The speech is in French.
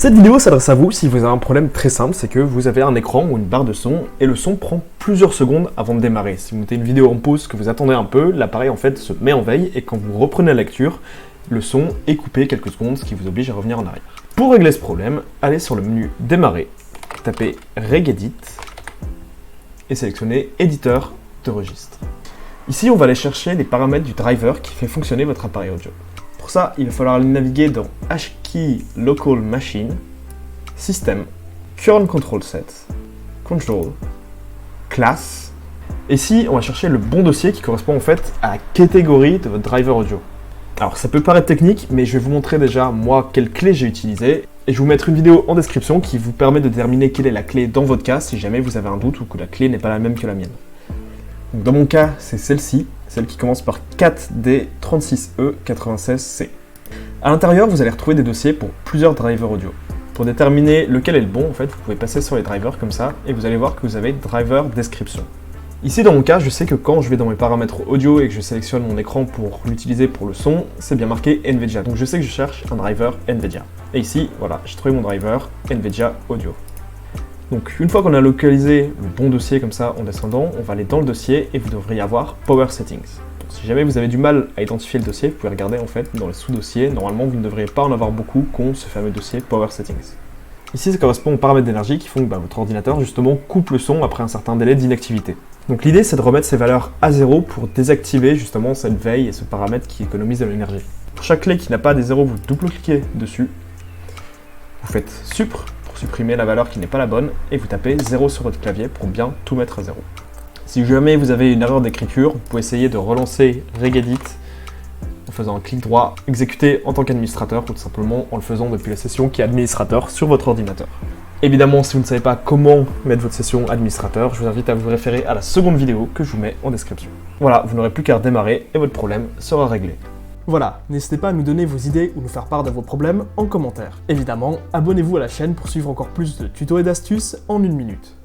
Cette vidéo s'adresse à vous si vous avez un problème très simple, c'est que vous avez un écran ou une barre de son et le son prend plusieurs secondes avant de démarrer. Si vous mettez une vidéo en pause, que vous attendez un peu, l'appareil en fait se met en veille et quand vous reprenez la lecture, le son est coupé quelques secondes, ce qui vous oblige à revenir en arrière. Pour régler ce problème, allez sur le menu Démarrer, tapez Regedit et sélectionnez Éditeur de registre. Ici, on va aller chercher les paramètres du driver qui fait fonctionner votre appareil audio. Pour ça, il va falloir aller naviguer dans HKey Local Machine, System, Current Control Set, Control, Class. Et ici, on va chercher le bon dossier qui correspond en fait à la catégorie de votre driver audio. Alors, ça peut paraître technique, mais je vais vous montrer déjà, moi, quelle clé j'ai utilisée. Et je vais vous mettre une vidéo en description qui vous permet de déterminer quelle est la clé dans votre cas si jamais vous avez un doute ou que la clé n'est pas la même que la mienne. Donc, dans mon cas, c'est celle-ci, celle qui commence par 4D36E96C. À l'intérieur, vous allez retrouver des dossiers pour plusieurs drivers audio. Pour déterminer lequel est le bon, en fait, vous pouvez passer sur les drivers comme ça, et vous allez voir que vous avez driver description. Ici, dans mon cas, je sais que quand je vais dans mes paramètres audio et que je sélectionne mon écran pour l'utiliser pour le son, c'est bien marqué NVIDIA. Donc je sais que je cherche un driver NVIDIA. Et ici, voilà, j'ai trouvé mon driver NVIDIA Audio. Donc une fois qu'on a localisé le bon dossier comme ça en descendant, on va aller dans le dossier et vous devriez avoir Power Settings. Donc, si jamais vous avez du mal à identifier le dossier, vous pouvez regarder en fait dans les sous-dossiers. Normalement, vous ne devriez pas en avoir beaucoup qu'ont ce fameux dossier Power Settings. Ici, ça correspond aux paramètres d'énergie qui font que votre ordinateur justement coupe le son après un certain délai d'inactivité. Donc l'idée, c'est de remettre ces valeurs à 0 pour désactiver justement cette veille et ce paramètre qui économise de l'énergie. Pour chaque clé qui n'a pas des zéros, vous double-cliquez dessus, vous faites Supr pour supprimer la valeur qui n'est pas la bonne et vous tapez 0 sur votre clavier pour bien tout mettre à 0. Si jamais vous avez une erreur d'écriture, vous pouvez essayer de relancer Regedit en faisant un clic droit, exécuter en tant qu'administrateur ou tout simplement en le faisant depuis la session qui est administrateur sur votre ordinateur. Évidemment, si vous ne savez pas comment mettre votre session administrateur, je vous invite à vous référer à la seconde vidéo que je vous mets en description. Voilà, vous n'aurez plus qu'à redémarrer et votre problème sera réglé. Voilà, n'hésitez pas à nous donner vos idées ou nous faire part de vos problèmes en commentaire. Évidemment, abonnez-vous à la chaîne pour suivre encore plus de tutos et d'astuces en 1 minute.